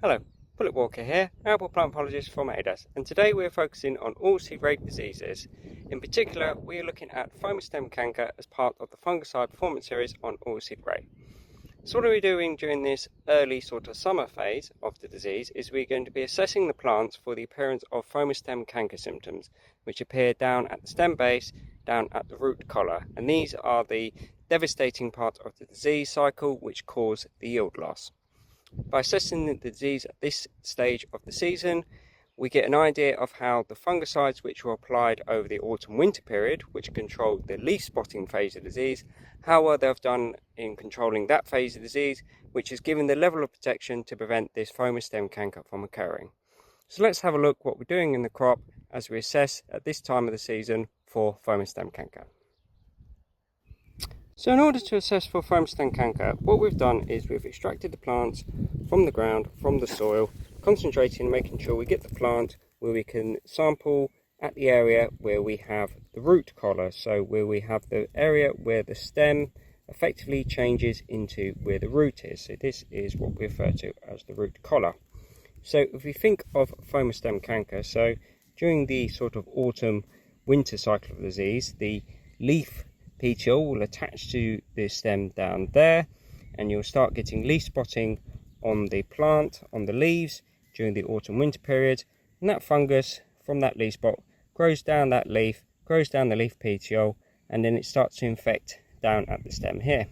Hello, Bullet Walker here, Arable plant pathologist from ADAS, and today we're focusing on oilseed rape diseases. In particular, we are looking at Phoma Stem Canker as part of the Fungicide Performance Series on oilseed rape. So what are we doing during this early sort of summer phase of the disease is we're going to be assessing the plants for the appearance of Phoma Stem Canker symptoms, which appear down at the stem base, down at the root collar, and these are the devastating part of the disease cycle which cause the yield loss. By assessing the disease at this stage of the season, we get an idea of how the fungicides which were applied over the autumn-winter period, which controlled the leaf spotting phase of the disease, how well they've done in controlling that phase of the disease, which has given the level of protection to prevent this Phoma stem canker from occurring. So let's have a look what we're doing in the crop as we assess at this time of the season for Phoma stem canker. So in order to assess for Phoma stem canker, what we've done is we've extracted the plants from the ground, from the soil, concentrating on making sure we get the plant where we can sample at the area where we have the root collar, so where we have the area where the stem effectively changes into where the root is. So this is what we refer to as the root collar. So if we think of Phoma stem canker, so during the sort of autumn winter cycle of the disease, the leaf petiole will attach to the stem down there, and you'll start getting leaf spotting on the plant, on the leaves during the autumn winter period, and that fungus from that leaf spot grows down that leaf, grows down the leaf petiole, and then it starts to infect down at the stem here.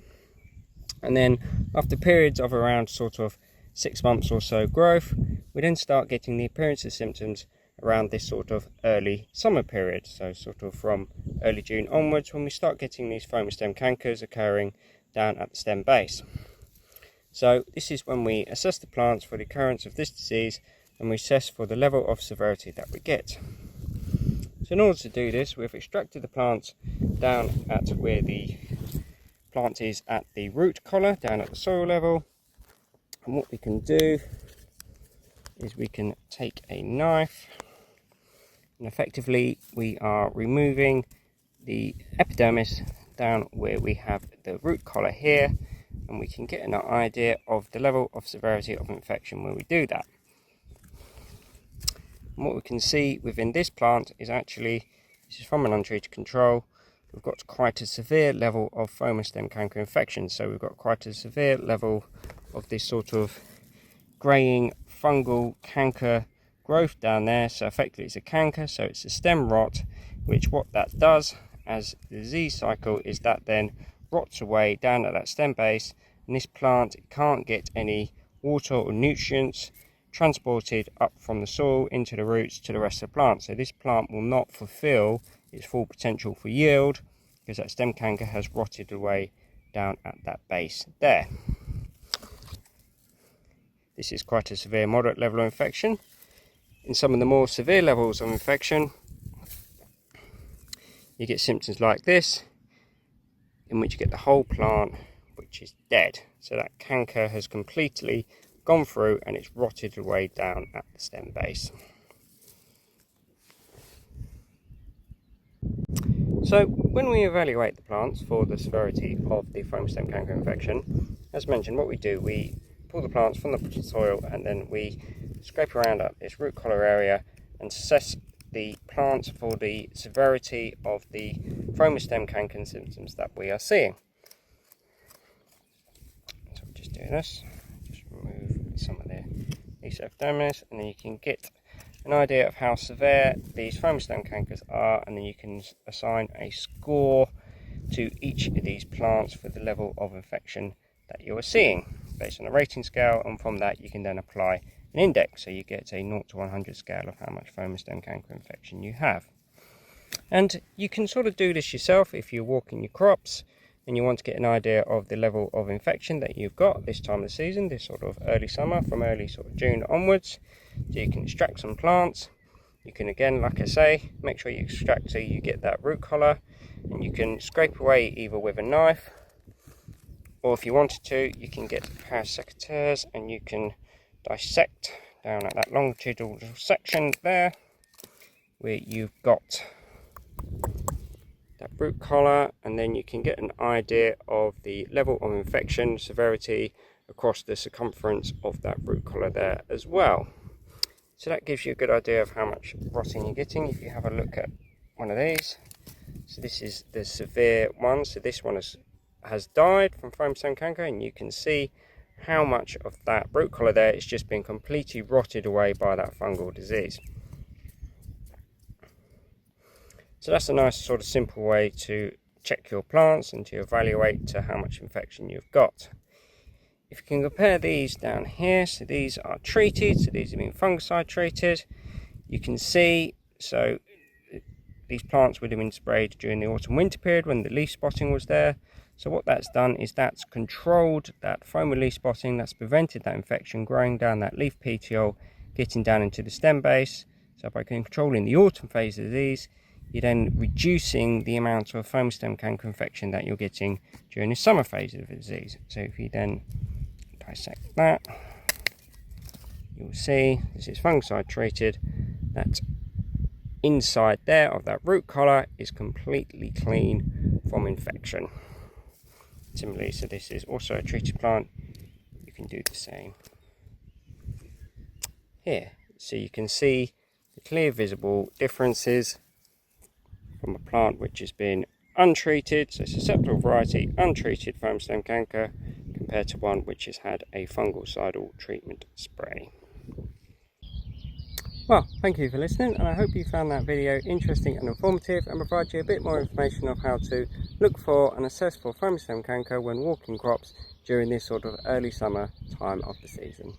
And then after periods of around sort of 6 months or so growth, we then start getting the appearance of symptoms around this sort of early summer period, so sort of from early June onwards, when we start getting these Phoma stem cankers occurring down at the stem base. So this is when we assess the plants for the occurrence of this disease, and we assess for the level of severity that we get. So in order to do this, we've extracted the plants down at where the plant is at the root collar, down at the soil level, and what we can do is we can take a knife, and effectively we are removing the epidermis down where we have the root collar here, and we can get an idea of the level of severity of infection when we do that. And what we can see within this plant is actually, this is from an untreated control, we've got quite a severe level of Phoma stem canker infection. So we've got quite a severe level of this sort of greying fungal canker growth down there. So effectively it's a canker, so it's a stem rot, which what that does as the disease cycle is that then rots away down at that stem base, and this plant can't get any water or nutrients transported up from the soil into the roots to the rest of the plant. So this plant will not fulfill its full potential for yield because that stem canker has rotted away down at that base there. This is quite a severe moderate level of infection. In some of the more severe levels of infection, you get symptoms like this, in which you get the whole plant which is dead. So that canker has completely gone through and it's rotted away down at the stem base. So when we evaluate the plants for the severity of the Phoma stem canker infection, as mentioned, what we do, we pull the plants from the soil and then we scrape around at this root collar area and assess the plants for the severity of the Phoma stem canker symptoms that we are seeing. So we'll just do this, just remove some of the epidermis, and then you can get an idea of how severe these Phoma stem cankers are, and then you can assign a score to each of these plants for the level of infection that you are seeing based on a rating scale, and from that you can then apply an index, so you get a 0 to 100 scale of how much Phoma stem canker infection you have. And you can sort of do this yourself if you're walking your crops and you want to get an idea of the level of infection that you've got this time of the season, this sort of early summer, from early sort of June onwards. So you can extract some plants. You can, again, like I say, make sure you extract so you get that root collar, and you can scrape away either with a knife, or if you wanted to, you can get a pair of secateurs and you can dissect down at that longitudinal section there where you've got that root collar, and then you can get an idea of the level of infection, severity, across the circumference of that root collar there as well. So that gives you a good idea of how much rotting you're getting. If you have a look at one of these, so this is the severe one, so this one has died from Phoma Stem Canker, and you can see how much of that root collar there is just been completely rotted away by that fungal disease. So that's a nice sort of simple way to check your plants and to evaluate to how much infection you've got. If you can compare these down here, so these are treated, so these have been fungicide treated. You can see, so these plants would have been sprayed during the autumn winter period when the leaf spotting was there. So what that's done is that's controlled that Phoma leaf spotting, that's prevented that infection growing down that leaf petiole, getting down into the stem base. So by controlling the autumn phase of the disease, you're then reducing the amount of Phoma Stem Canker infection that you're getting during the summer phase of the disease. So if you then dissect that, you'll see this is fungicide treated, that inside there of that root collar is completely clean from infection. Similarly, so this is also a treated plant, you can do the same here. So you can see the clear visible differences from a plant which has been untreated, so susceptible variety, untreated Phoma Stem Canker, compared to one which has had a fungicidal treatment spray. Well, thank you for listening, and I hope you found that video interesting and informative and provide you a bit more information of how to look for and assess for Phoma Stem Canker when walking crops during this sort of early summer time of the season.